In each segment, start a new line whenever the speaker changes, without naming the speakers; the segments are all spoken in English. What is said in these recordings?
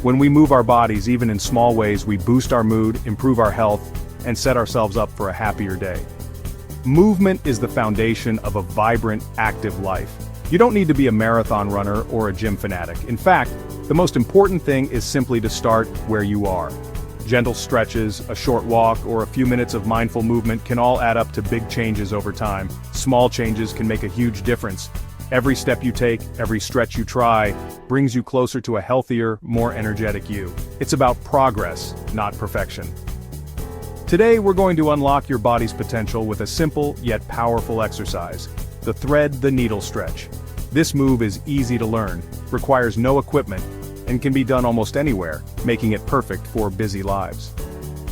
When we move our bodies even in small ways, we boost our mood, improve our health, and set ourselves up for a happier day. Movement is the foundation of a vibrant, active life. You don't need to be a marathon runner or a gym fanatic. In fact, the most important thing is simply to start where you are. Gentle stretches, a short walk, or a few minutes of mindful movement can all add up to big changes over time. Small changes can make a huge difference. Every step you take, every stretch you try, brings you closer to a healthier, more energetic you. It's about progress, not perfection. Today we're going to unlock your body's potential with a simple yet powerful exercise: the thread the needle stretch. This move is easy to learn, requires no equipment, and can be done almost anywhere, making it perfect for busy lives.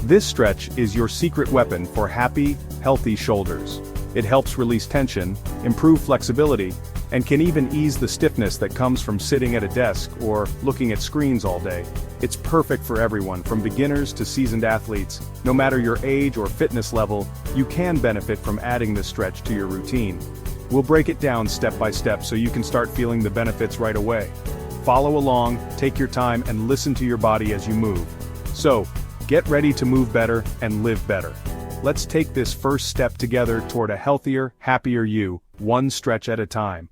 This stretch is your secret weapon for happy, healthy shoulders. It helps release tension, improve flexibility, and can even ease the stiffness that comes from sitting at a desk or looking at screens all day. It's perfect for everyone, from beginners to seasoned athletes. No matter your age or fitness level, you can benefit from adding this stretch to your routine. We'll break it down step by step so you can start feeling the benefits right away. Follow along, take your time, and listen to your body as you move. So, get ready to move better and live better. Let's take this first step together toward a healthier, happier you, one stretch at a time.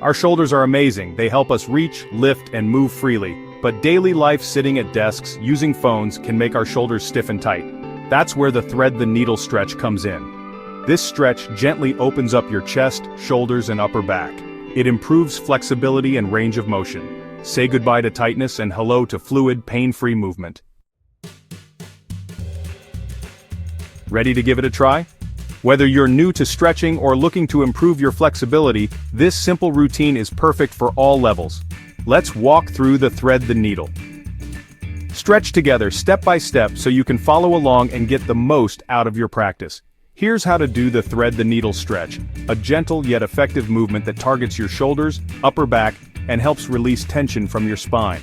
Our shoulders are amazing. They help us reach, lift, and move freely. But daily life sitting at desks, using phones, can make our shoulders stiff and tight. That's where the thread the needle stretch comes in. This stretch gently opens up your chest, shoulders, and upper back. It improves flexibility and range of motion. Say goodbye to tightness and hello to fluid, pain-free movement. Ready to give it a try? Whether you're new to stretching or looking to improve your flexibility, this simple routine is perfect for all levels. Let's walk through the thread the needle. Stretch together step by step so you can follow along and get the most out of your practice. Here's how to do the thread the needle stretch, a gentle yet effective movement that targets your shoulders, upper back, and helps release tension from your spine.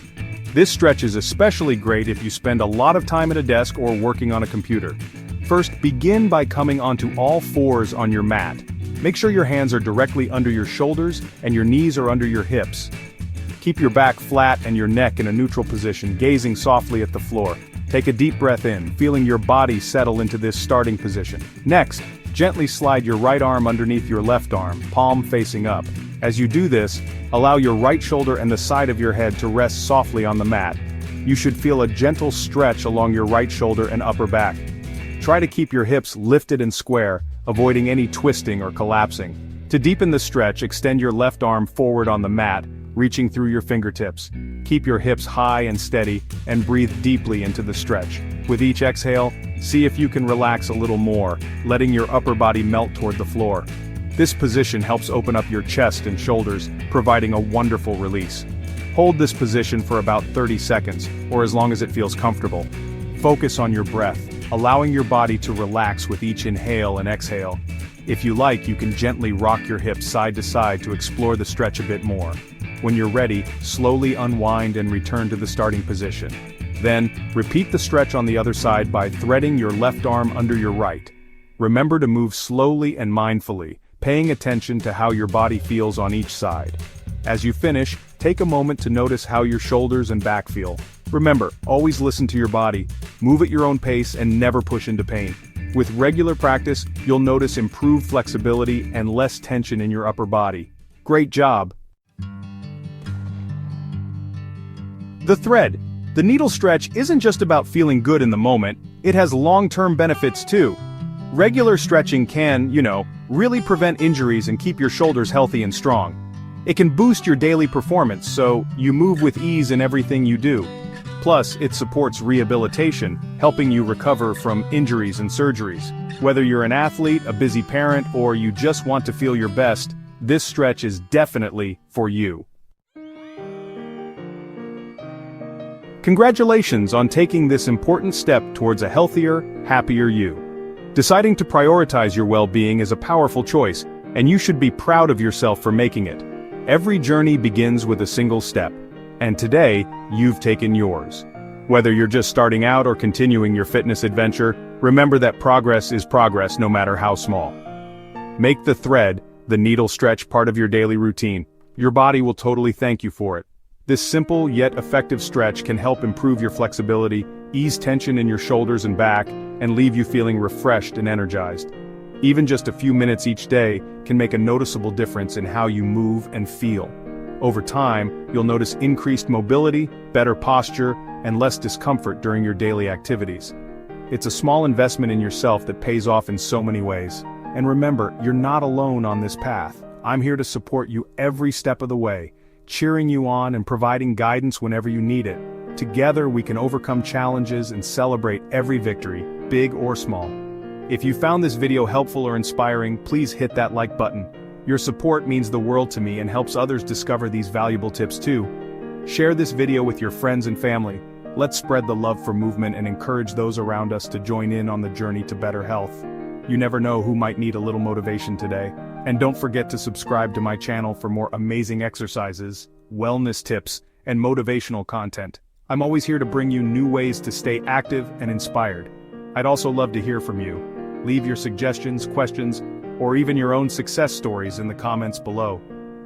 This stretch is especially great if you spend a lot of time at a desk or working on a computer. First, begin by coming onto all fours on your mat. Make sure your hands are directly under your shoulders and your knees are under your hips. Keep your back flat and your neck in a neutral position, gazing softly at the floor. Take a deep breath in, feeling your body settle into this starting position. Next, gently slide your right arm underneath your left arm, palm facing up. As you do this, allow your right shoulder and the side of your head to rest softly on the mat. You should feel a gentle stretch along your right shoulder and upper back. Try to keep your hips lifted and square, avoiding any twisting or collapsing. To deepen the stretch, extend your left arm forward on the mat, reaching through your fingertips. Keep your hips high and steady, and breathe deeply into the stretch. With each exhale, see if you can relax a little more, letting your upper body melt toward the floor. This position helps open up your chest and shoulders, providing a wonderful release. Hold this position for about 30 seconds, or as long as it feels comfortable. Focus on your breath, allowing your body to relax with each inhale and exhale. If you like, you can gently rock your hips side to side to explore the stretch a bit more. When you're ready, slowly unwind and return to the starting position. Then, repeat the stretch on the other side by threading your left arm under your right. Remember to move slowly and mindfully, paying attention to how your body feels on each side. As you finish, take a moment to notice how your shoulders and back feel. Remember, always listen to your body, move at your own pace, and never push into pain. With regular practice, you'll notice improved flexibility and less tension in your upper body. Great job! The thread the needle stretch isn't just about feeling good in the moment, it has long-term benefits too. Regular stretching can, really prevent injuries and keep your shoulders healthy and strong. It can boost your daily performance so you move with ease in everything you do. Plus, it supports rehabilitation, helping you recover from injuries and surgeries. Whether you're an athlete, a busy parent, or you just want to feel your best, this stretch is definitely for you. Congratulations on taking this important step towards a healthier, happier you. Deciding to prioritize your well-being is a powerful choice, and you should be proud of yourself for making it. Every journey begins with a single step, and today, you've taken yours. Whether you're just starting out or continuing your fitness adventure, remember that progress is progress no matter how small. Make the thread, the needle stretch, part of your daily routine. Your body will totally thank you for it. This simple yet effective stretch can help improve your flexibility, ease tension in your shoulders and back, and leave you feeling refreshed and energized. Even just a few minutes each day can make a noticeable difference in how you move and feel. Over time, you'll notice increased mobility, better posture, and less discomfort during your daily activities. It's a small investment in yourself that pays off in so many ways. And remember, you're not alone on this path. I'm here to support you every step of the way, cheering you on and providing guidance whenever you need it. Together we can overcome challenges and celebrate every victory, big or small. If you found this video helpful or inspiring, please hit that like button. Your support means the world to me and helps others discover these valuable tips too. Share this video with your friends and family. Let's spread the love for movement and encourage those around us to join in on the journey to better health. You never know who might need a little motivation today. And don't forget to subscribe to my channel for more amazing exercises, wellness tips, and motivational content. I'm always here to bring you new ways to stay active and inspired. I'd also love to hear from you. Leave your suggestions, questions, or even your own success stories in the comments below.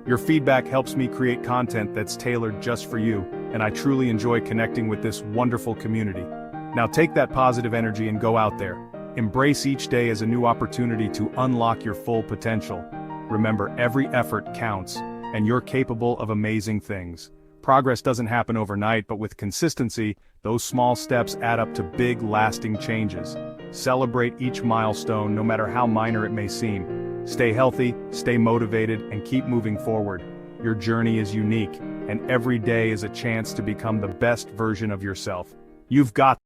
Your feedback helps me create content that's tailored just for you, and I truly enjoy connecting with this wonderful community. Now take that positive energy and go out there. Embrace each day as a new opportunity to unlock your full potential. Remember, every effort counts, and you're capable of amazing things. Progress doesn't happen overnight, but with consistency, those small steps add up to big, lasting changes. Celebrate each milestone, no matter how minor it may seem. Stay healthy, stay motivated, and keep moving forward. Your journey is unique, and every day is a chance to become the best version of yourself. You've got